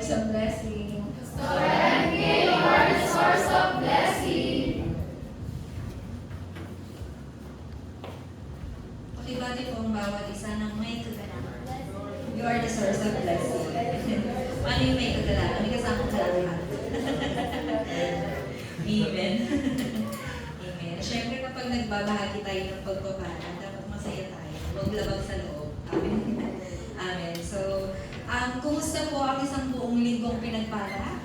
source of blessing. Storenge, you are the source of blessing. Pakibati po ang bawat isa ng may kagalakan. You are the source of blessing. Paano yung may kagalakan? May kasamang kagalakan. Amen. Amen. Siyempre kapag nagbabahagi tayo ng pagpapala, dapat masaya tayo. Huwag labag sa loob. Amen. Amen. So, kumusta po ang isang buong linggong pinagpala?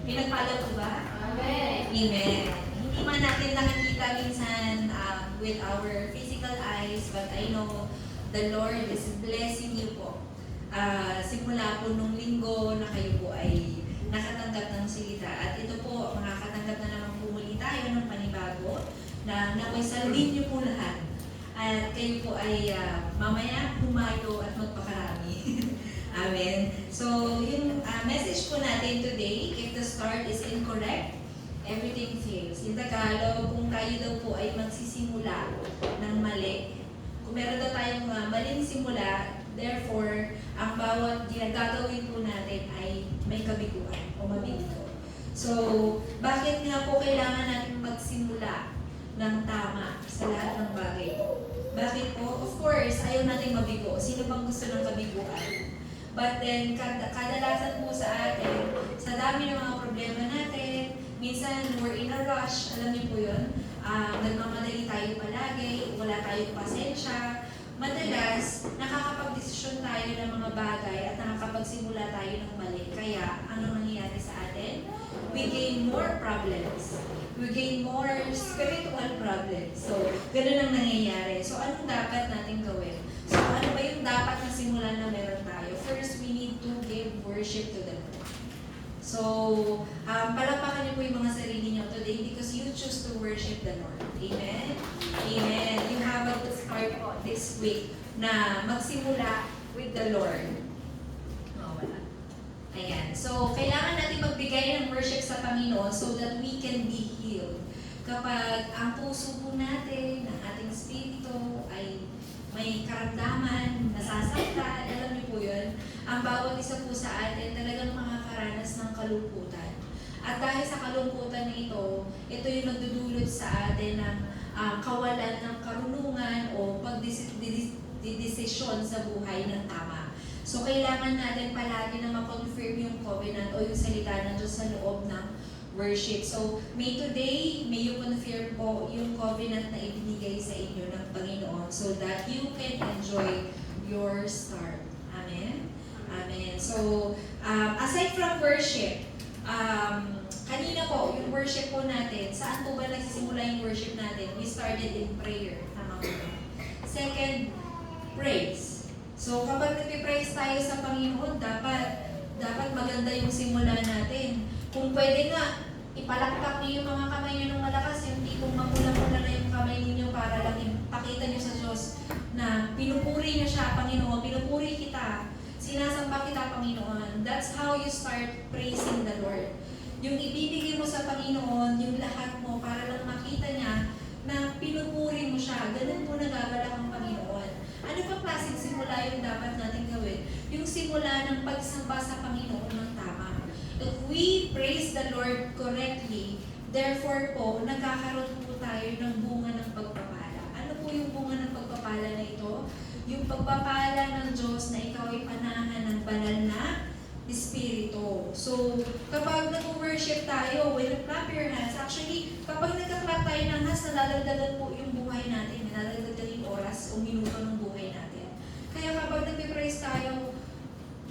Pinagpala po ba? Amen. Amen. Hindi man natin nakikita minsan with our physical eyes, but I know the Lord is blessing you po. Simula po nung linggo na kayo po ay nakatanggap ng salita. At ito po, makakatanggap na naman po muli tayo ng panibago na nakaisalin niyo po lahat. At kayo po ay mamaya humayo at magpakarami. Amen. So, yung message po natin today, if the start is incorrect, everything fails. In Tagalog, kung tayo daw po ay magsisimula ng mali, kung meron daw tayong maling simula, therefore, ang bawat ginagagawin po natin ay may kabiguan o mabigo. So, bakit nga po kailangan natin magsimula ng tama sa lahat ng bagay? Bakit po? Of course, ayaw natin mabigo. Sino bang gusto ng kabiguan? But then, kadalasan po sa atin, sa dami ng mga problema natin, minsan we're in a rush, alam niyo po yun, nagmamadali tayo palagi, wala tayong pasensya. Madalas, nakakapag-desisyon tayo ng mga bagay at nakakapagsimula tayo ng mali. Kaya, ano nangyayari sa atin? We gain more problems. We gain more spiritual problems. So, ganun ang nangyayari. So, anong dapat natin gawin? So, ano ba yung dapat na simulan na meron tayo? First, we need to give worship to the Lord. So, palapakan niyo po yung mga sarili niyo today because you choose to worship the Lord. Amen? Amen. You have to start this week na magsimula with the Lord. Wala. Ayan. So, kailangan natin magbigay ng worship sa Panginoon so that we can be healed. Kapag ang puso po natin, ang ating spirito ay may karamdaman, nasasaktan, alam niyo po yun, ang bawat isa po sa atin talagang makakaranas ng kalungkutan. At dahil sa kalungkutan na ito yung nagdudulot sa atin ng kawalan ng karunungan o pagdesisyon sa buhay ng tama. So, kailangan natin palagi na ma-confirm yung covenant o yung salita ng Diyos sa loob ng worship. So, may you confirm po yung covenant na ibinigay sa inyo ng Panginoon so that you can enjoy your start. Amen? Amen. So, aside from worship, kanina po, yung worship po natin, saan po ba nagsisimula yung worship natin? We started in prayer. Tama po ba? Second, praise. So, kapag nag-praise tayo sa Panginoon, dapat maganda yung simula natin. Kung pwede nga, ipalakpak niyo yung mga kamay niyo ng malakas, yung tipong mapula-pula na yung kamay ninyo para lang ipakita niyo sa Diyos na pinupuri niyo siya, Panginoon, pinupuri kita, sinasamba kita, Panginoon. That's how you start praising the Lord. Yung ibibigay mo sa Panginoon, yung lahat mo para lang makita niya na pinupuri mo siya. Ganun po nagagalak ang Panginoon. Ano pa klaseng simula yung dapat natin gawin? Yung simula ng pagsamba sa Panginoon ng tama. If we praise the Lord correctly, therefore po, nagkakaroon po tayo ng bunga ng pagpapala. Ano po yung bunga ng pagpapala na ito? Yung pagpapala ng Diyos na ikaw ay panahan ng banal na Espiritu. So, kapag nag-worship tayo, when you clap your hands, actually, kapag nagka-clap tayo ng hands, nalalagdagan po yung buhay natin, nalalagdagan yung oras o minuto ng buhay natin. Kaya kapag nag-praise tayo,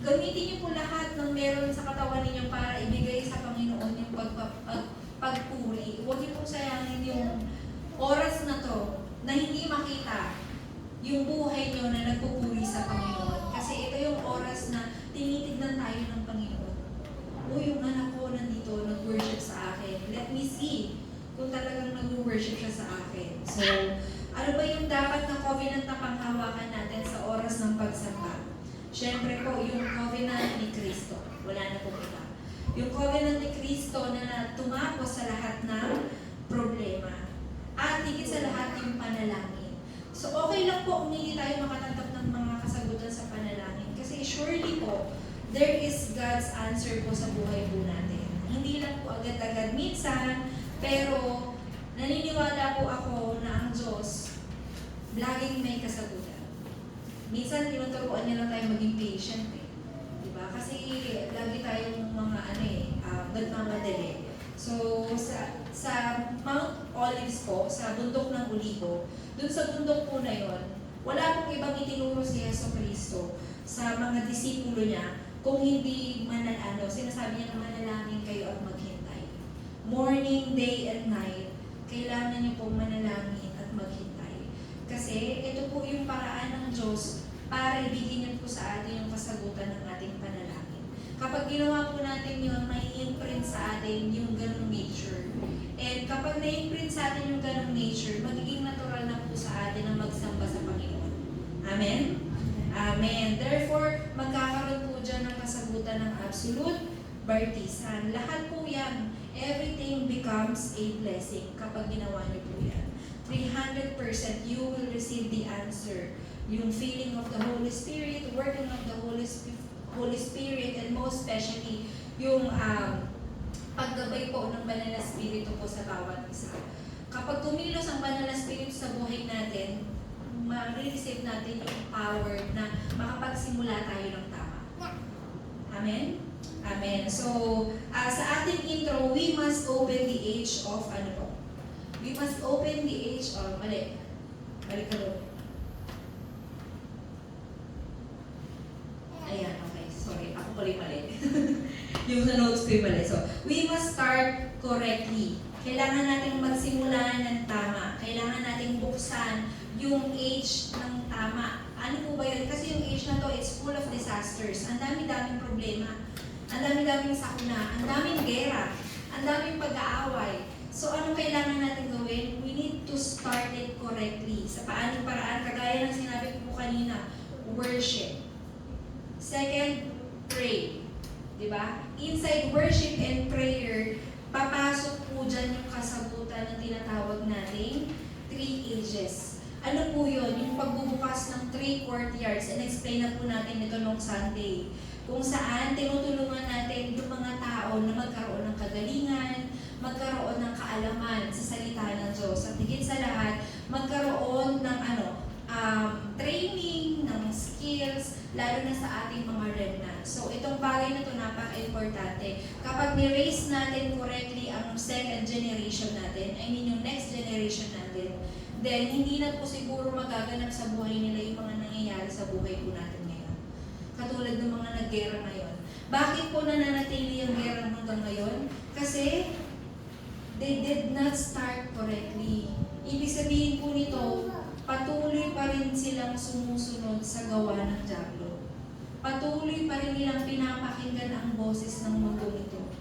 gamitin niyo po lahat ng meron sa katawan ninyo para ibigay sa Panginoon yung pagpuri. Huwag niyo pong sayangin yung oras na to na hindi makita yung buhay niyo na nagpupuri sa Panginoon. Kasi ito yung oras na tinitignan tayo ng Panginoon. O yung anak ko nandito, nag-worship sa akin. Let me see kung talagang nag-worship siya sa akin. So, ano ba yung dapat na covenant na panghawakan natin sa oras ng pagsamba? Siyempre po, yung covenant ni Kristo. Wala na po iba. Yung covenant ni Kristo na tumapos sa lahat ng problema. At higit sa lahat yung panalangin. So okay lang po kung hindi tayo makatanggap ng mga kasagutan sa panalangin. Kasi surely po, there is God's answer po sa buhay po natin. Hindi lang po agad-agad minsan, pero naniniwala po ako na ang Diyos, laging may kasagutan. Minsan, tinuturuan niya lang tayo maging patient eh. Diba? Kasi lagi tayong mga nagmamadali. So, sa Mount Olives po, sa bundok ng Olivo, dun sa bundok po na yon, wala pong ibang itinuro si Jesucristo sa mga disipulo niya kung hindi sinasabi niya na manalangin kayo at maghintay. Morning, day, and night, kailangan niyo pong manalangin at maghintay. Kasi ito po yung paraan ng Diyos para ibigin niyo po sa atin yung kasagutan ng ating panalangin. Kapag ginawa po natin yun, may imprint sa atin yung ganong nature. And kapag na-imprint sa atin yung ganong nature, magiging natural na po sa atin na magsamba sa Panginoon. Amen? Amen. Therefore, magkakaroon po dyan ng kasagutan ng absolute bartisan. Lahat po yan. Everything becomes a blessing kapag ginawa niyo po yan. 300% you will receive the answer. Yung feeling of the Holy Spirit, working of the Holy Spirit, and most especially, yung paggabay po ng Banal na Espiritu po sa bawat isa. Kapag kumilos ang Banal na Espiritu sa buhay natin, ma-receive natin yung power na makapagsimula tayo ng tama. Amen? Amen. So, sa ating intro, we must open the age of We must open the age of, mali ka doon. Ayan, okay. Sorry, ako pala yung mali. Yung sa notes ko yung mali. So, we must start correctly. Kailangan natin magsimula ng tama. Kailangan natin buksan yung age ng tama. Ano po ba yun? Kasi yung age na to, it's full of disasters. Ang dami-daming problema. Ang dami-daming sakuna. Ang daming gera. Ang daming pag-aaway. So, anong kailangan natin gawin? We need to start it correctly. Sa paanong paraan, kagaya ng sinabi ko po kanina, worship. Second, pray. Diba? Inside worship and prayer, papasok po dyan yung kasagutan ng tinatawag nating 3 ages. Ano po yun? Yung pagbubukas ng 3 courtyards. And explain na po natin ito nung Sunday. Kung saan tinutulungan natin yung mga tao na magkaroon ng kagalingan, magkaroon ng kaalaman sa salita ng Diyos. At higit sa lahat, magkaroon ng training, ng skills, lalo na sa ating mga remnants. So, itong bagay na ito napaka-importante. Kapag ni-raise natin correctly ang second generation natin, I mean yung next generation natin, then hindi na po siguro magaganap sa buhay nila yung mga nangyayari sa buhay po natin ngayon. Katulad ng mga naggera ngayon. Bakit po nananatili yung gera hanggang ngayon? Kasi they did not start correctly. Ibig sabihin po nito, patuloy pa rin silang sumusunod sa gawa ng dyablo. Patuloy pa rin nilang pinapakinggan ang boses ng mundo nito.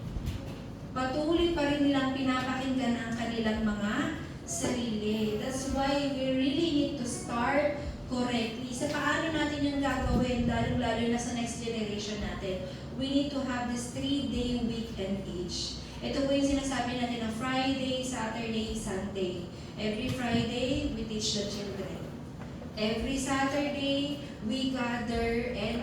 Patuloy pa rin nilang pinapakinggan ang kanilang mga sarili. That's why we really need to start correctly. Sa paano natin yung gagawin, lalo na sa next generation natin, we need to have this 3-day weekend age. Ito po yung sinasabi natin na Friday, Saturday, Sunday. Every Friday, we teach the children. Every Saturday, we gather and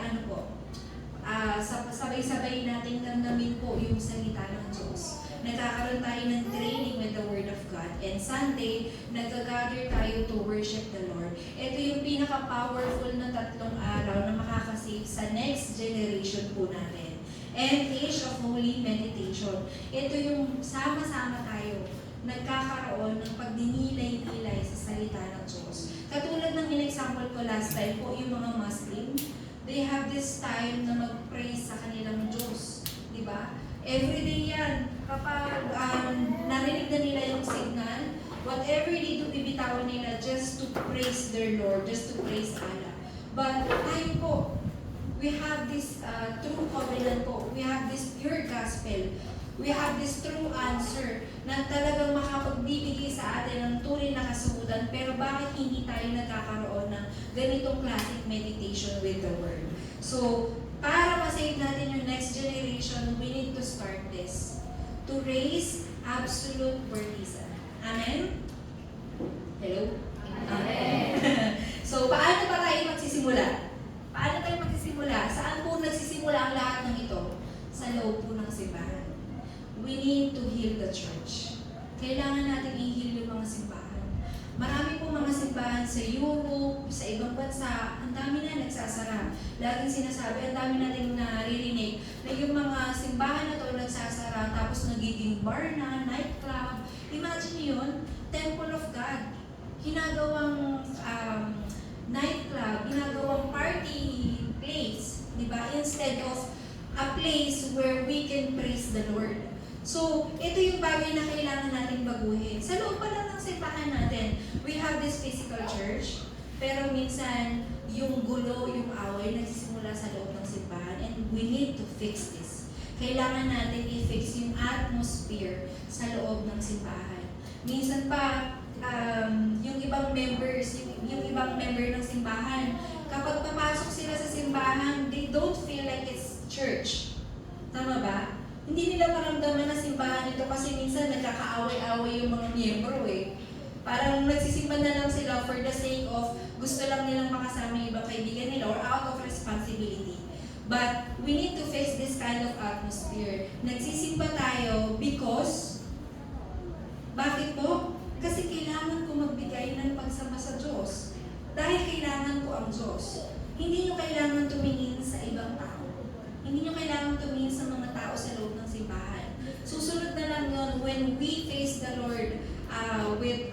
sabay-sabay natin damdamin po yung salita ng Diyos. Nagkakaroon tayo ng training with the Word of God. And Sunday, nag-gather tayo to worship the Lord. Ito yung pinaka-powerful na 3 araw na makakasave sa next generation po natin. And Age of Holy Meditation. Ito yung sama-sama tayo nagkakaroon ng pagdinilay-nilay sa salita ng Diyos. Katulad ng in-example ko last time po, yung mga Muslim, they have this time na mag-praise sa kanilang Diyos. Diba? Everyday yan. Kapag narinig na nila yung signal, whatever they do, bibitawan nila just to praise their Lord, just to praise Allah. But tayo po, we have this true covenant po. We have this pure gospel. We have this true answer na talagang makapagbibigay sa atin ng tunay na kasagutan. Pero bakit hindi tayo nagkakaroon ng ganitong classic meditation with the Word? So, para ma-save natin yung next generation, we need to start this. To raise absolute bartisan. Amen? Hello? Amen. So, paano pa tayo magsisimula? Paano tayo magsisimula? Saan po nagsisimula ang lahat ng po ng simbahan. We need to heal the church. Kailangan natin i-heal yung mga simbahan. Marami po mga simbahan sa Europe, sa ibang bansa, ang dami na nagsasara. Laging sinasabi, ang dami nating naririnig na yung mga simbahan na to nagsasara, tapos nagiging bar na, nightclub. Imagine yun, Temple of God. Ginagawang nightclub, ginagawang party place, di ba? Instead of a place where we can praise the Lord. So, ito yung bagay na kailangan natin baguhin. Sa loob pa lang ng simbahan natin, we have this physical church, pero minsan, yung gulo, yung away, nagsisimula sa loob ng simbahan, and we need to fix this. Kailangan natin i-fix yung atmosphere sa loob ng simbahan. Minsan pa, yung ibang members, yung ibang member ng simbahan, kapag papasok sila sa simbahan, they don't feel like it's church. Tama ba? Hindi nila maramdaman na simbahan ito kasi minsan nagkakaaway-away yung mga miyembro eh. Parang nagsisimba na lang sila for the sake of gusto lang nilang makasama yung ibang kaibigan nila or out of responsibility. But we need to face this kind of atmosphere. Nagsisimba tayo because, bakit po? Kasi kailangan ko magbigay ng pagsama sa Diyos. Dahil kailangan ko ang Diyos. Hindi nyo kailangan tumingin sa ibang tao. Hindi nyo kailangan tumingin sa mga tao sa loob ng simbahan. Susunod na lang yun when we face the Lord with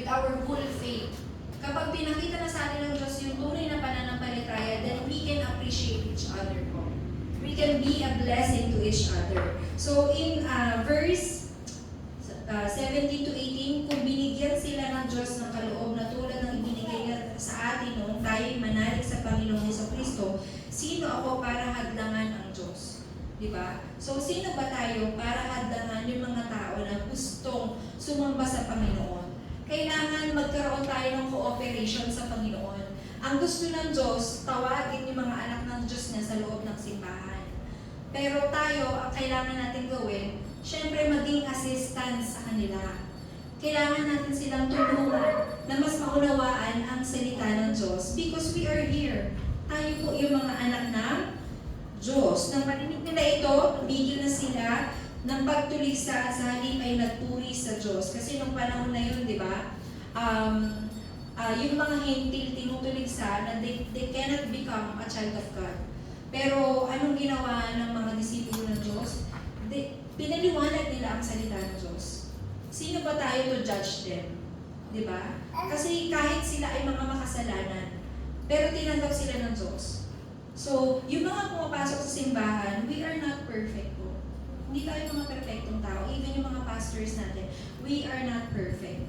our full faith. Kapag pinakita na sa atin ng Diyos yung tunay na pananampalataya, then we can appreciate each other po. We can be a blessing to each other. So in verse 17 to 18, kung binigyan sila ng Diyos ng kaloob na tulad ng ibinigay niya sa atin noong tayo'y manalig sa Panginoong Jesucristo, sino ako para hadlangan ang Diyos? Diba? So, sino ba tayo para hadlangan yung mga tao na gustong sumamba sa Panginoon? Kailangan magkaroon tayo ng cooperation sa Panginoon. Ang gusto ng Diyos, tawagin yung mga anak ng Diyos niya sa loob ng simbahan. Pero tayo, ang kailangan natin gawin, syempre maging assistance sa kanila. Kailangan natin silang tulungan na mas maunawaan ang salita ng Diyos because we are here. Tayo po yung mga anak ng Diyos. Nang marinig nila ito, tumigil na sila ng pagtuligsa sa halip ay nagpuri sa Diyos. Kasi nung panahon na yun, di ba, yung mga hintil tinutuligsa na they cannot become a child of God. Pero anong ginawa ng mga disipulo ng Diyos? Pinaliwanag nila ang salita ng Diyos. Sino ba tayo to judge them? Di ba? Kasi kahit sila ay mga makasalanan, pero tinanggap sila ng Diyos. So, yung mga pumapasok sa simbahan, we are not perfect po. Hindi tayo mga perfectong tao. Even yung mga pastors natin, we are not perfect.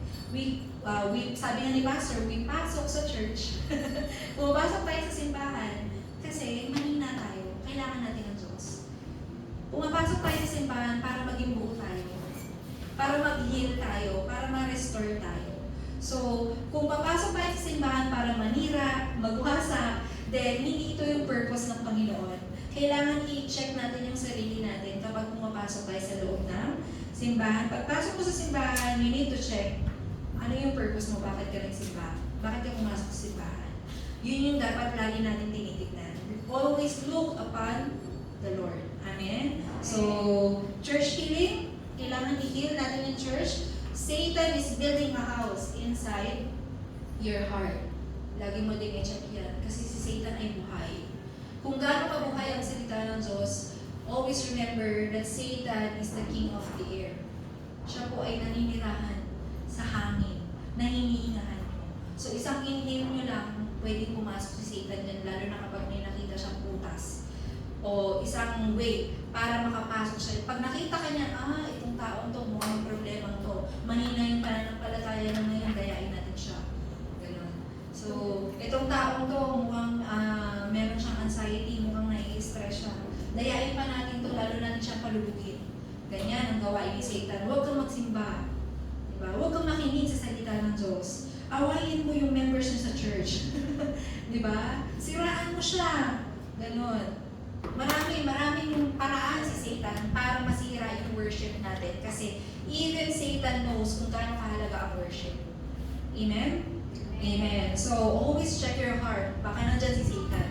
Sabi nga ni pastor, we pasok sa church. Pumapasok tayo sa simbahan kasi mahina tayo. Kailangan natin ng Diyos. Pumapasok tayo sa simbahan para maging buo tayo. Para mag-heal tayo. Para ma-restore tayo. So, kung papasok tayo sa simbahan para manira, magwasa, then hindi ito yung purpose ng Panginoon. Kailangan i-check natin yung sarili natin kapag pumapasok tayo sa loob ng simbahan. Pagpasok mo sa simbahan, you need to check ano yung purpose mo, bakit ka nagsimba, bakit ka pumasok sa simbahan. Yun yung dapat lagi natin tinitignan. Always look upon the Lord. Amen? So, church healing, kailangan i-heal natin yung church. Satan is building a house inside your heart. Lagi mo din i-check yan. Kasi si Satan ay buhay. Kung gaano kabuhay ang salita ng Diyos, always remember that Satan is the king of the air. Siya po ay naninirahan sa hangin. Nahinihingahan mo. So isang inhale nyo lang, pwede pumasok si Satan dyan, lalo na kapag may nakita siyang putas. O isang way para makapasok siya. Pag nakita ka niya, itong taong to, mukhang problema to. Mahina yung pananampalataya na ngayon, dayain natin siya. Ganun. So, itong taong to, mukhang meron siyang anxiety, mukhang nai-stress siya. Dayain pa natin to, lalo natin siyang palulugin. Ganyan ang gawain ni Satan. Huwag kang magsimba. Diba? Huwag kang makinig sa salita ng Diyos. Awayin mo yung members niya sa church. Diba? Siraan mo siya. Ganon. Maraming paraan si Satan para masira yung worship natin. Kasi even Satan knows kung gaano kahalaga ang worship. Amen? Amen. So, always check your heart. Baka nandyan si Satan.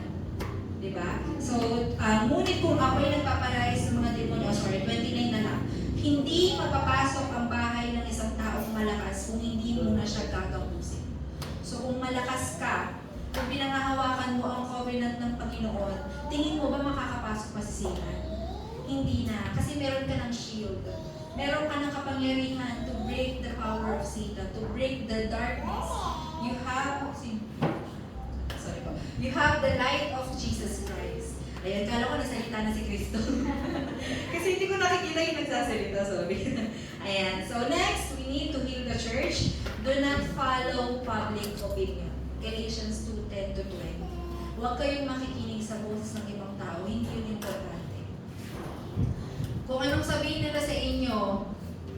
Diba? ba? So, ngunit kung ako'y nagpapalayas sa mga demonyo, 29 na lang, hindi mapapasok ang bahay ng isang taong malakas kung hindi mo na siya gagamusin. So, kung malakas ka, kung pinangahawakan mo ang covenant ng Panginoon, tingin mo ba makakapasok pa si Satan? Hindi na. Kasi meron ka ng shield. Meron ka ng kapangyarihan to break the power of Satan, to break the darkness. You have the light of Jesus Christ. Ayan, kala ko nasalita na si Kristo. Kasi hindi ko nakikita yung nagsasalita, sorry. Ayan, so next, we need to heal the church. Do not follow public opinion. Galatians 2:10 to 20. Huwag kayong makikinig sa boses ng ibang tao, hindi yun importante. Kung anong sabihin nila sa inyo,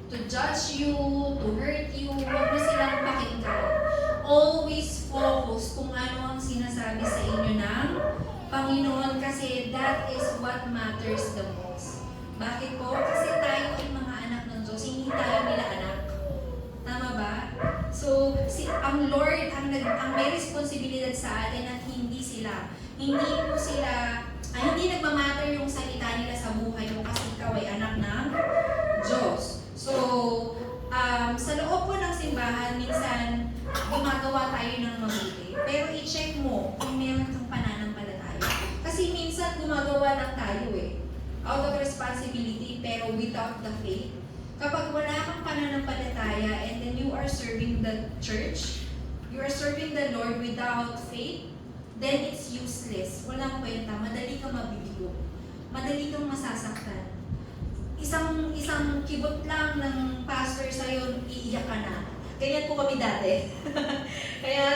to judge you, to hurt you, huwag mo silang pakinggan. Always focus kung ano ang sinasabi sa inyo ng Panginoon kasi that is what matters the most. Bakit po? Kasi tayo ay mga anak ng Diyos, hindi tayo nila anak. Tama ba? So, ang Lord ang may responsibilidad sa atin at hindi sila. Hindi nagmamatter yung salita nila sa buhay mo kasi ikaw ay anak ng Diyos. So, sa loob po ng simbahan, minsan gumagawa tayo ng mabuti. Pero i-check mo kung meron kang pananampalataya. Kasi minsan gumagawa lang tayo out of responsibility pero without the faith. Kapag wala kang pananampalataya and then you are serving the church, you are serving the Lord without faith, then it's useless. Walang kwenta. Madali kang mabibigo. Madali kang masasaktan. Isang kibot lang ng pastor sa'yo, iiyak ka na. Ganyan po kami dati. Kaya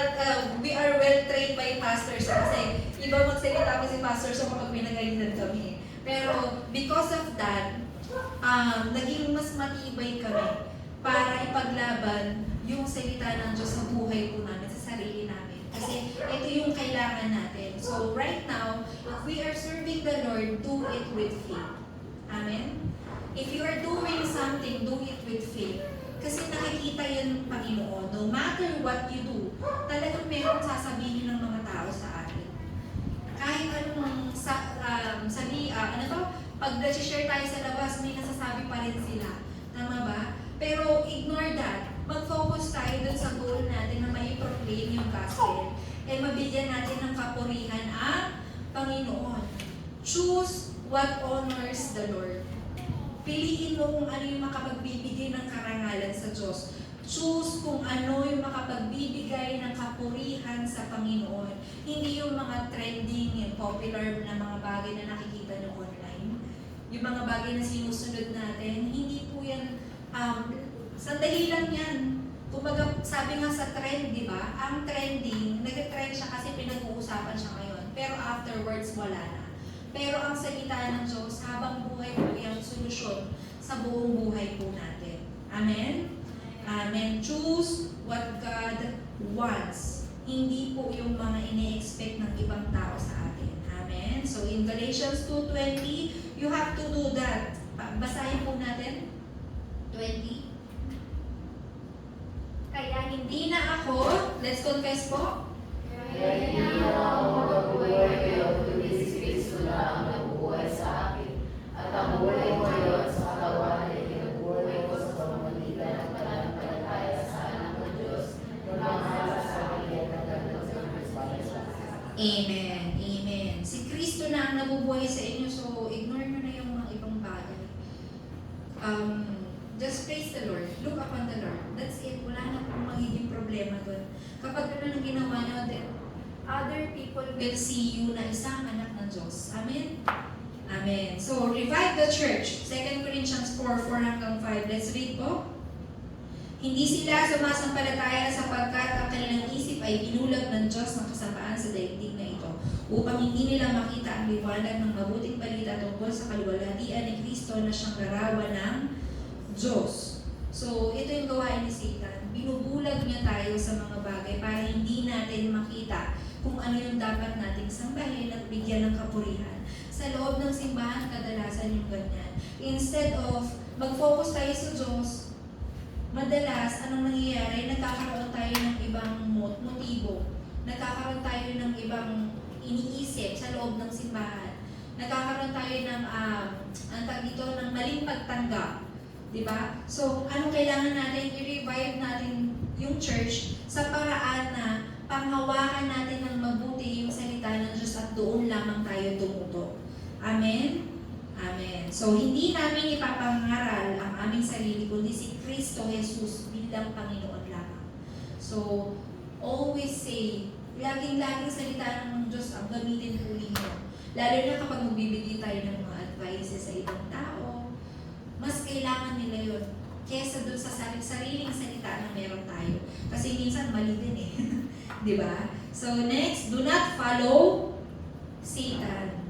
we are well trained by pastors kasi iba magsalita pa si pastor so kapag pinagalitan kami. Pero because of that, naging mas matibay kami para ipaglaban yung salita ng Diyos sa buhay po namin, sa sarili namin. Kasi ito yung kailangan natin. So right now, if we are serving the Lord, do it with faith. Amen? If you are doing something, do it with faith. Kasi nakikita yan ng Panginoon. No matter what you do, talagang meron sasabihin ng mga tao sa atin. Kahit anong pag nag-share tayo sa labas, may nasasabi pa rin sila. Tama ba? Pero ignore that. Mag-focus tayo dun sa goal natin na may proclaim yung gospel. And mabigyan natin ng kapurihan ang Panginoon. Choose what honors the Lord. Piliin mo kung ano yung makapagbibigay ng karangalan sa Diyos. Choose kung ano yung makapagbibigay ng kapurihan sa Panginoon. Hindi yung mga trending, yung popular na mga bagay na nakikita nyo online. Yung mga bagay na sinusunod natin, hindi po yan, sandali lang yan. Kumbaga, sabi nga sa trend, di ba? Ang trending, nag-trend siya kasi pinag-uusapan siya ngayon. Pero afterwards, wala na. Pero ang salita ng Diyos, habang buhay po yung solusyon sa buong buhay po natin. Amen? Amen. Choose what God wants. Hindi po yung mga ini-expect ng ibang tao sa atin. Amen? So in Galatians 2:20, you have to do that. Basahin po natin. 20. Kaya hindi na ako, let's confess po. Kaya hindi na ako magbubuhay kayo, kundi si Kristo na ang nabubuhay sa akin. At ang buhay ko ngayon sa katawan ay kinubuhay ko sa pamamagitan ng pananampalataya sa anak ng Diyos na nangharas sa akin at nagdadala sa Kristo. Amen. Amen. Si Kristo na ang nabubuhay sa inyo, so ignore nyo na yung mga ibang bagay. Just praise the Lord. Look upon the Lord. That's it. Wala na pong magiging problema doon. Kapag gano'n ang ginawa nyo, then other people will see you na isang anak ng Diyos. Amen? Amen. So, revive the church. 2 Corinthians 4:4-5. Let's read po. Hindi sila sumasampalataya sapagkat ang kanilang isip ay binulag ng Diyos ng kasamaan sa daigdig na ito upang hindi nila makita ang liwanag ng mabuting balita tungkol sa kaluwalhatian ni Kristo na siyang larawan ng Diyos. So, ito yung gawain ni Satan. Binubulag niya tayo sa mga bagay para hindi natin makita kung ano yung dapat nating sambahin at bigyan ng kapurihan. Sa loob ng simbahan, kadalasan yung ganyan. Instead of mag-focus tayo sa Diyos, madalas, anong nangyayari? Nagkakaroon tayo ng ibang motibo. Nagkakaroon tayo ng ibang iniisip sa loob ng simbahan. Nagkakaroon tayo ng, ang tawag dito, ng maling pagtanggap. Diba? So, ano kailangan natin? I-revive natin yung church sa paraan na panghawakan natin ng mabuti yung salita ng Diyos at doon lamang tayo tumuto. Amen? Amen. So, hindi namin ipapangaral ang aming sarili, kundi si Kristo Jesus bilang Panginoon lamang. So, always say, laging salita ng Diyos ang gamitin po ninyo. Lalo na kapag magbibigay tayo ng mga advices sa ibang tao, mas kailangan nila yun kesa dun sa sariling salita na meron tayo. Kasi minsan mali din eh. Di ba? So next, do not follow Satan.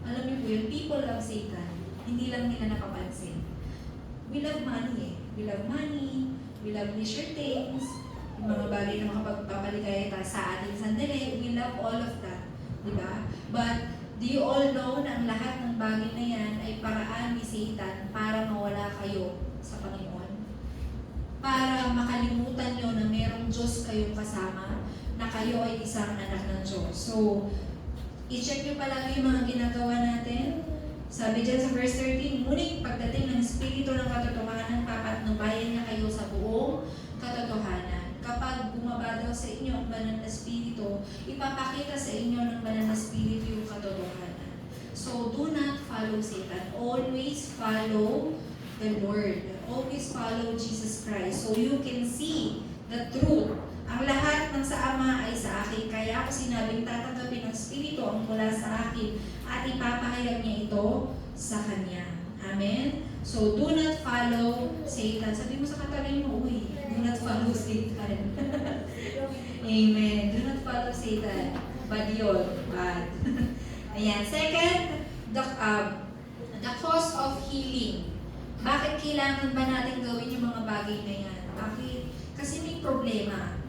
Alam niyo po yun, people love Satan. Hindi lang nila napapansin. We love money eh. We love money, we love leisure things, yung mga bagay na makapagpapaligaya sa ating sandali, we love all of that. Di ba? But do you all know na ang lahat ng bagay na yan ay paraan ni Satan para mawala kayo sa Panginoon? Para makalimutan nyo na merong Diyos kayong kasama, na kayo ay isang anak ng Diyos. So, i-check nyo palagi yung mga ginagawa natin. Sabi dyan sa verse 13, ngunit pagdating ng Espiritu ng katotohanan, papatnubayan niya kayo sa buong katotohanan. Kapag bumaba daw sa inyo ang banal na Espiritu, ipapakita sa inyo ng banal na Espiritu yung katotohanan. So, do not follow Satan. Always follow the Lord. Always follow Jesus Christ. So, you can see the truth. Ang lahat ng sa Ama ay sa akin. Kaya ako sinabing tatanggapin ng Espiritu ang mula sa akin at ipapahayag niya ito sa Kanya. Amen? So, do not follow Satan. Sabi mo sa katabi mo, uy, do not follow Satan. Amen. Do not follow Satan. Bad yun. Bad. Ayan. Second, the cause of healing. Bakit kailangan ba natin gawin yung mga bagay na yan? Bakit? Kasi may problema.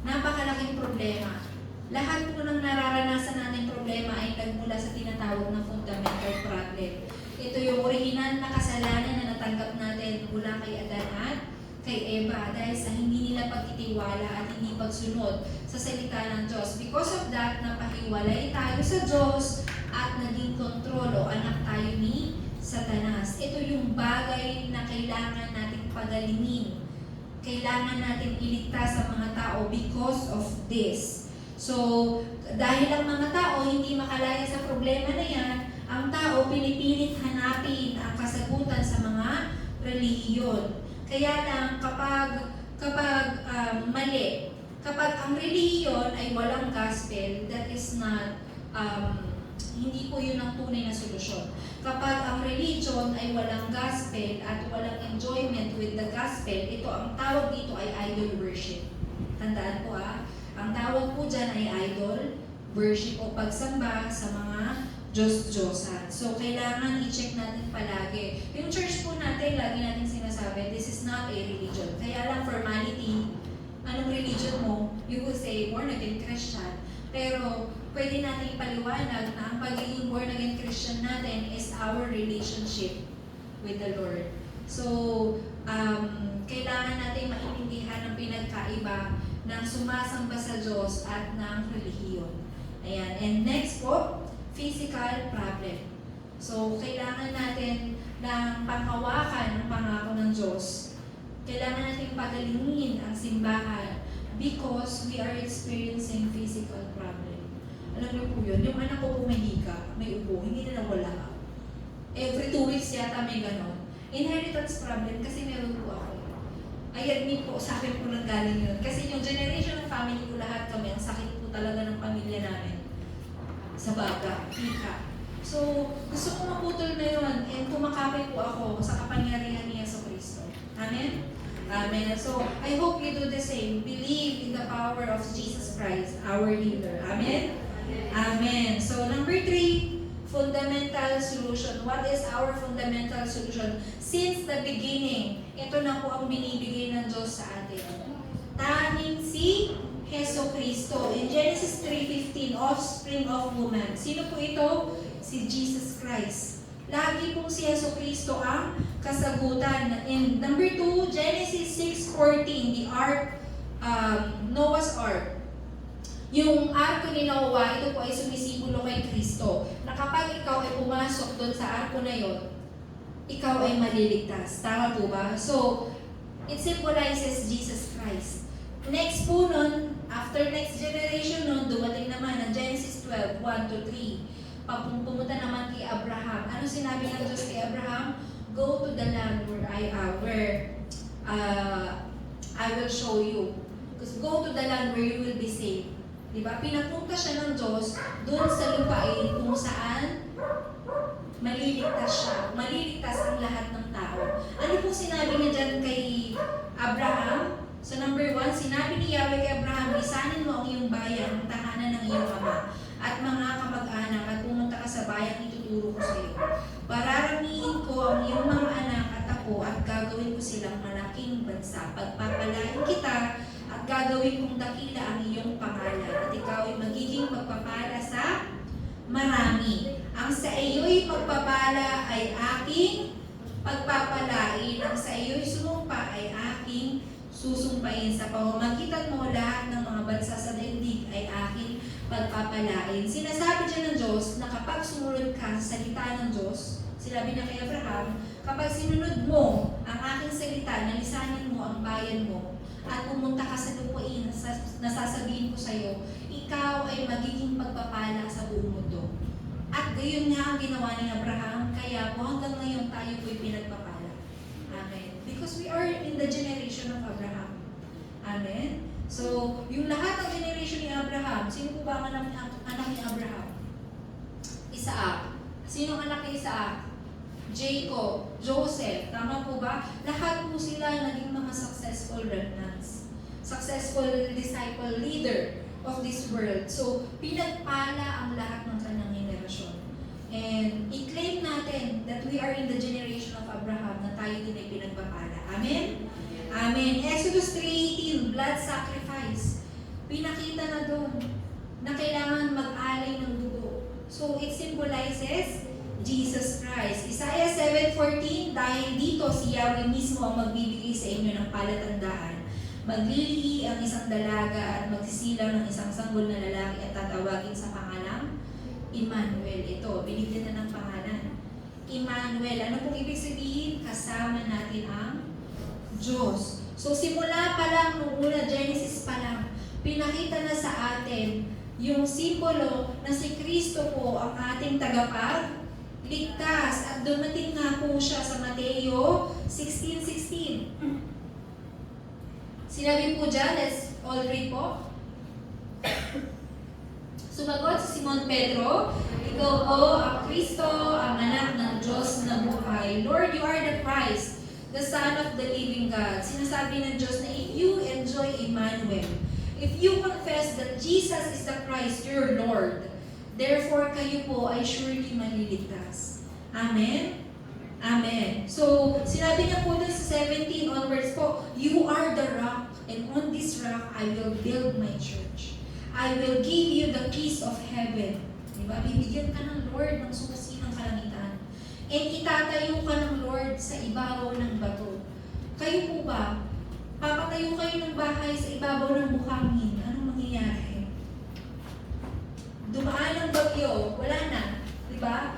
Napakalaking problema. Lahat po ng nararanasan natin problema ay nagmula sa tinatawag na fundamental problem. Ito yung original na kasalanan na natanggap natin mula kay Adan at kay Eva dahil sa hindi nila pagtitiwala at hindi pagsunod sa salita ng Diyos. Because of that, napahiwalay tayo sa Diyos at naging kontrolo, anak tayo ni Satanas. Ito yung bagay na kailangan nating pagalingin. Kailangan natin iligtas sa mga tao because of this. So, dahil ang mga tao hindi makalaya sa problema na yan, ang tao pinipilit hanapin ang kasagutan sa mga relihiyon. Kaya lang kapag mali, kapag ang relihiyon ay walang gospel, that is not, hindi po yun ang tunay na solusyon. Kapag ang religion ay walang gospel at walang enjoyment with the gospel, ito ang tawag dito ay idol worship. Tandaan po ang tawag po dyan ay idol worship o pagsamba sa mga Diyos-Diyosan. So, kailangan i-check natin palagi. Yung church po natin, lagi natin sinasabi, this is not a religion. Kaya lang formality, anong religion mo? You will say, born again Christian. Pero, pwede natin ipaliwanag na ang pagiging born again Christian natin is our relationship with the Lord. So, kailangan natin maintindihan ang pinagkaiba ng sumasamba sa Diyos at ng relihiyon. Ayan. And next po, physical problem. So, kailangan natin ng panghawakan ng pangako ng Diyos. Kailangan natin pagalingin ang simbahan because we are experiencing physical problem. Alam niyo po yun, yung anak ko pumahika, may upo, hindi na nawala. Every 2 weeks yata may ganon. Inheritance problem kasi meron po ako. I admit po, sa akin po nanggaling yun. Kasi yung generation ng family ko, lahat kami, ang sakit po talaga ng pamilya namin. Sa baga, hika. So, gusto ko maputol na yun and kumakapit po ako sa kapangyarihan ni Jesucristo. Amen? Amen. So, I hope you do the same. Believe in the power of Jesus Christ, our healer. Amen? Amen. So, number 3, fundamental solution. What is our fundamental solution? Since the beginning, ito na po ang binibigay ng Diyos sa atin. Tanging si Jesucristo. In Genesis 3:15, offspring of woman. Sino po ito? Si Jesus Christ. Lagi pong si Jesucristo ang kasagutan. And number 2, Genesis 6:14, the ark, Noah's ark. Yung arko ni Noah, ito po ay sumisimbolo kay Kristo, na kapag ikaw ay pumasok doon sa arko na yon, ikaw ay maliligtas. Tama po ba? So, it symbolizes Jesus Christ. Next po nun, after next generation nun, dumating naman ang Genesis 12, 1-3. Pumunta naman kay Abraham. Ano sinabi ng Diyos kay Abraham? Go to the land where I will show you. Because go to the land where you will be safe. Diba? Pinapunta siya ng Diyos doon sa lupain kung saan maliligtas siya. Maliligtas ang lahat ng tao. Ano pong sinabi niya dyan kay Abraham? So number 1, sinabi ni Yahweh kay Abraham, lisanin mo ang iyong bayan, ang tahanan ng iyong ama, at mga kamag-anak, at pumunta ka sa bayang ituturo ko sa iyo. Pararamihin ko ang iyong mga anak at ako, at gagawin ko silang malaking bansa. Pagpapalain kita, at gagawin kong dakila ang iyong pangalan, at ikaw ay magiging magpapala sa marami. Ang sa iyo'y pagpapala ay aking pagpapalain, ang sa iyo'y sumumpa ay aking susumpain. Sa pamamagitan mo, lahat ng mga bansa sa daigdig ay aking pagpapalain. Sinasabi dyan ng Diyos na kapag sumunod ka sa salita ng Diyos, sinabi niya kay Abraham, kapag sinunod mo ang aking salita, nalisanin mo ang bayan mo, at pumunta ka sa lupain na sasabihin ko sa iyo, ikaw ay magiging pagpapala sa buong mundo. At gayon nga ang ginawa ni Abraham, kaya po hanggang ngayon tayo po'y pinagpapala. Amen. Because we are in the generation of Abraham. Amen. So, yung lahat ng generation ni Abraham, sino po ba ang anak ni Abraham? Isaac. Sino ang anak ni Isaac? Jacob, Joseph, tama po ba? Lahat po sila naging mga successful remnants. Successful disciple leader of this world. So, pinagpala ang lahat ng kanyang henerasyon. And i-claim natin that we are in the generation of Abraham na tayo din ay pinagpapala. Amen? Amen. Exodus 3:18, blood sacrifice. Pinakita na doon na kailangan mag-alay ng dugo. So, it symbolizes Jesus Christ. Isaiah 7:14, dahil dito si Yahweh mismo ang magbibigay sa inyo ng palatandaan. Maglilihi ang isang dalaga at magsisilang ng isang sanggol na lalaki at tatawagin sa pangalang Emmanuel. Ito, binigyan na ng pangalan. Emmanuel. Ano pong ibig sabihin? Kasama natin ang Diyos. So simula pa lang, nung una, Genesis pa lang, pinakita na sa atin yung simbolo na si Kristo po ang ating tagapagligtas. At dumating nga po siya sa Mateo 16:16. Sinabi po dyan, let's all read po. Sumagot si Simon Pedro, ikaw po ang Kristo, ang anak ng Diyos na buhay. Lord, you are the Christ, the Son of the living God. Sinasabi ng Diyos na if you enjoy Emmanuel, if you confess that Jesus is the Christ, your Lord, therefore kayo po ay surely maliligtas. Amen? Amen. So, sinabi niya po dun sa 17 onwards po, you are the rock, and on this rock I will build my church. I will give you the keys of heaven. Diba? Bibigyan ka ng Lord ng susi ng kalangitan. And itatayo ka ng Lord sa ibabaw ng bato. Kayo po ba? Papatayo kayo ng bahay sa ibabaw ng buhangin. Anong mangyayari? Dumaan ang bagyo. Wala na. Diba?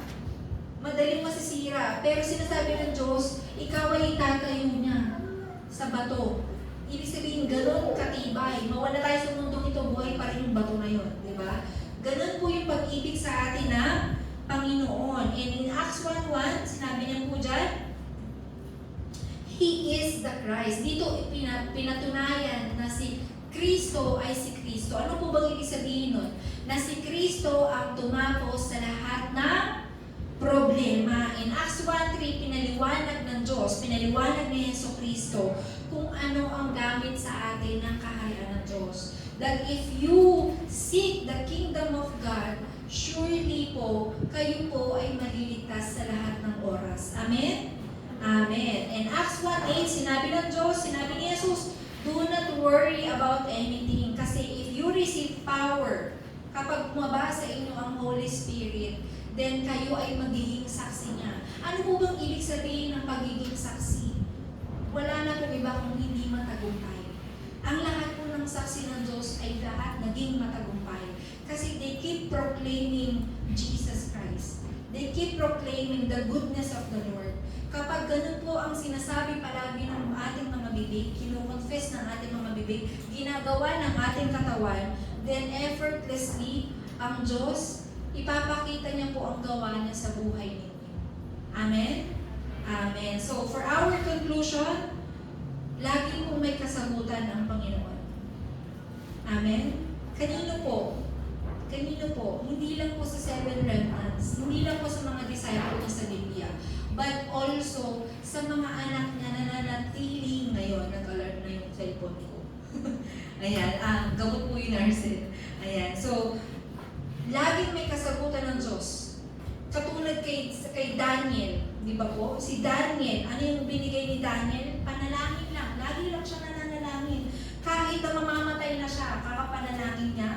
Madaling masisira. Pero sinasabi ng Diyos, ikaw ay itatayo niya sa bato. Ibig sabihin, ganun katibay. Mawala tayo sa mundong ito, buhay pa rin yung bato na yun. Diba? Ganun po yung pag-ibig sa atin ng Panginoon. And in Acts 1:1, sinabi niya po dyan, He is the Christ. Dito pinatunayan na si Kristo ay si Kristo. Ano po bang ibig sabihin nun? Na si Kristo ang tumapos sa lahat ng problema. In Acts 1:3, pinaliwanag ng Diyos, pinaliwanag ni Yesu Kristo kung ano ang gamit sa atin ng kaharian ng Diyos. That if you seek the kingdom of God, surely po, kayo po ay maliligtas sa lahat ng oras. Amen? Amen. And Acts 1:8, sinabi ng Diyos, sinabi ni Jesus, do not worry about anything. Kasi if you receive power, kapag bumaba sa inyo ang Holy Spirit, then kayo ay magiging saksi niya. Ano po bang ibig sabihin ng pagiging saksi? Wala na po iba kung hindi matagumpay. Ang lahat po ng ng saksi ng Diyos ay lahat naging matagumpay. Kasi they keep proclaiming Jesus Christ. They keep proclaiming the goodness of the Lord. Kapag ganun po ang sinasabi palagi ng ating mga bibig, kino-confess ng ating mga bibig, ginagawa ng ating katawan, then effortlessly, ang Diyos, ipapakita niya po ang gawa niya sa buhay ninyo. Amen? Amen. So, for our conclusion, lagi po may kasagutan ang Panginoon. Amen? Kanino po? Kanino po? Hindi lang po sa 7 remnants, hindi lang po sa mga disciple niya sa Biblia, but also sa mga anak niya na nananatili ngayon. Nag-alert na yung cellphone ko. Ayan, gamot po yung Arcel. Ayan, so, laging may kasagutan ng Diyos. Katulad kay Daniel, di ba po? Si Daniel, ano yung binigay ni Daniel? Panalangin lang. Lagi lang siya nananalangin. Kahit na mamamatay na siya, kakapanalangin niya,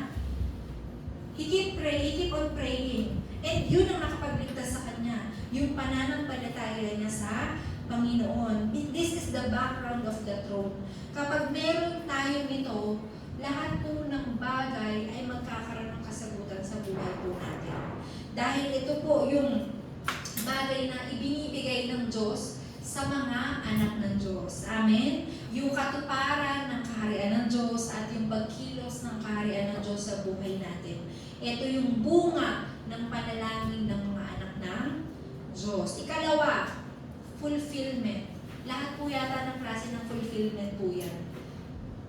he keep on praying. And yun ang nakapagligtas sa kanya. Yung pananampalataya niya sa Panginoon. This is the background of the throne. Kapag meron tayo nito, lahat po ng bagay ay magkakaroon ng kasagutan sa buhay po natin. Dahil ito po yung bagay na ibinibigay ng Diyos sa mga anak ng Diyos. Amen? Yung katuparan ng kaharian ng Diyos at yung pagkilos ng kaharian ng Diyos sa buhay natin. Ito yung bunga ng panalangin ng mga anak ng Diyos. Ikalawa, fulfillment. Lahat po yata ng klase ng fulfillment po yan.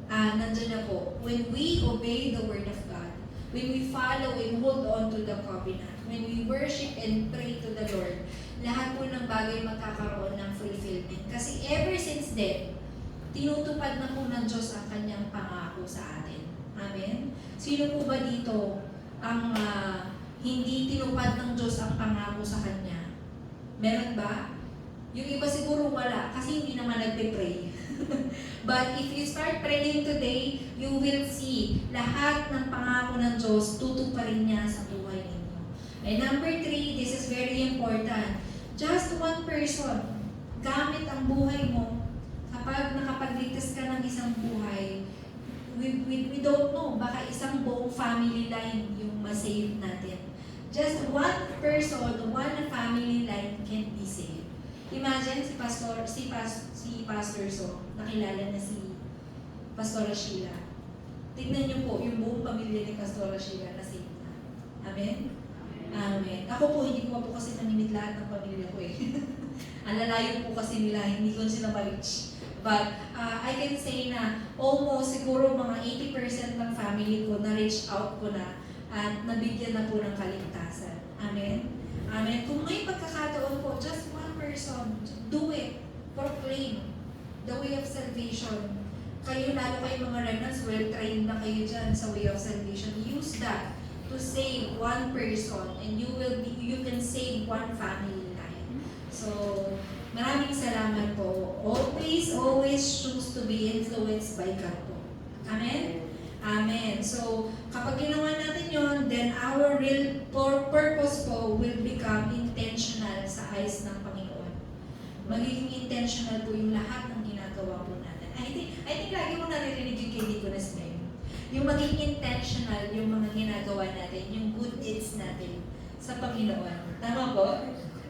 Nandyan na po. When we obey the Word of God, when we follow and hold on to the covenant, when we worship and pray to the Lord, lahat po ng bagay magkakaroon ng fulfillment. Kasi ever since then, tinutupad na po ng Diyos ang kanyang pangako sa atin. Amen? Sino po ba dito ang hindi tinupad ng Diyos ang pangako sa kanya? Meron ba? Yung iba siguro wala kasi hindi naman nagpe-pray. But if you start praying today, you will see lahat ng pangako ng Diyos tutuparin niya sa buhay ninyo. And number 3, this is very important. Just one person, gamit ang buhay mo. Kapag nakapagligtas ka ng isang buhay, we don't know, baka isang buong family line yung masave natin. Just one person, one family line can be saved. Imagine si Pastor So, nakilala na si Pastora Sheila. Tignan niyo po, yung buong pamilya ni Pastora Sheila na saved na. Amen? Amen. Ako po, hindi ko po kasi namimit lahat ng pamilya ko eh. Ang lalayo po kasi nila, hindi ko sila ma-reach. But I can say na almost siguro mga 80% ng family ko na-reach out ko na at nabigyan na po ng kaligtasan. Amen? Amen. Kung may pagkakataon po, just one person, do it. Proclaim the way of salvation. Kayo, lalo kayo mga remnants, well-trained na kayo dyan sa way of salvation. Use that to save one person and you can save one family line. So, maraming salamat po. Always choose to be influenced by God po. Amen? Amen. So, kapag ginawa natin yon, then our real purpose po will become intentional sa eyes ng Panginoon. Magiging intentional po yung lahat ng ginagawa po natin. I think lagi mo naririnig yung kay Deaconess Mary. Yung maging intentional yung mga ginagawa natin, yung good deeds natin sa Panginoon. Tama po?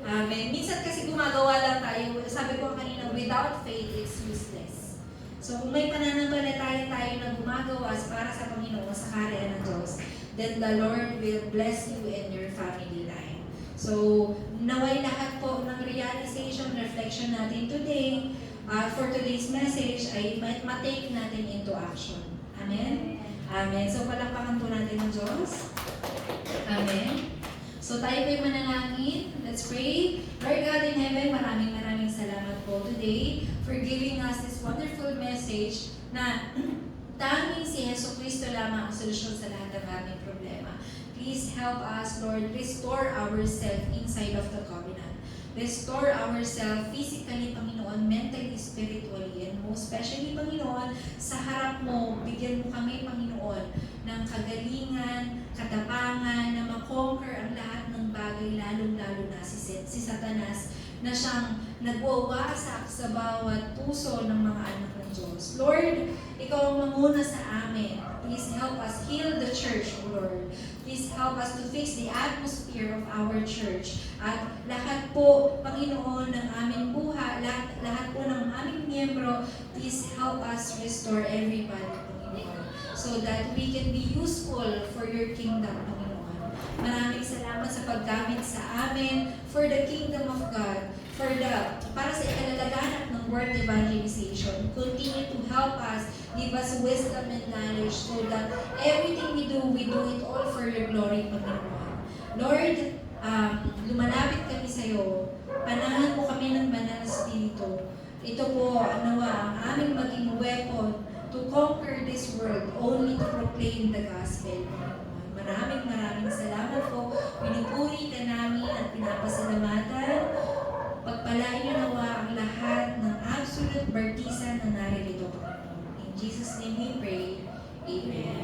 Amen. Minsan kasi gumagawa lang tayo, sabi ko kanina, without faith, it's useless. So kung may pananampalataya tayo na gumagawa para sa Panginoon, sa kaharian ng Diyos, then the Lord will bless you and your family line. So naway lahat po ng realization, reflection natin today, for today's message ay matake natin into action. Amen? Amen. So palakpakan po natin ng Diyos. Amen. So tayo po'y manalangin. Let's pray. Lord God in heaven, maraming salamat po today for giving us this wonderful message na tanging si Yesu Cristo lamang ang solusyon sa lahat ng aming problema. Please help us, Lord, restore ourselves inside of the covenant. Restore ourselves physically, Panginoon, mentally, spiritually, and most especially, Panginoon, sa harap mo, bigyan mo kami, Panginoon, ng kagalingan, katapangan, na makonquer ang lahat ng bagay, lalong-lalo na si Satanas, na siyang nagwawasak sa bawat puso ng mga anak ng Diyos. Lord, Ikaw ang manguna sa amin. Please help us heal the church, O Lord. Please help us to fix the atmosphere of our church. At lahat po, Panginoon, ng aming buhay, lahat po ng aming miyembro, please help us restore everybody, Panginoon, so that we can be useful for your kingdom, Panginoon. Maraming salamat sa paggamit sa amin for the kingdom of God, para sa ikalalaganap ng word evangelization. Continue to help us, give us wisdom and knowledge so that everything we do it all for your glory, Panginoon. Lord, lumalapit kami sa iyo. Panahan mo kami ng banal na Espiritu. Ito po, nawa, ang aming maging weapon to conquer this world, only to proclaim the gospel. Maraming salamat po. Pinupuri ka namin at pinapasalamatan. Pagpalain niyo nawa ang lahat ng absolute bartisan na naririto. In Jesus' name we pray. Amen.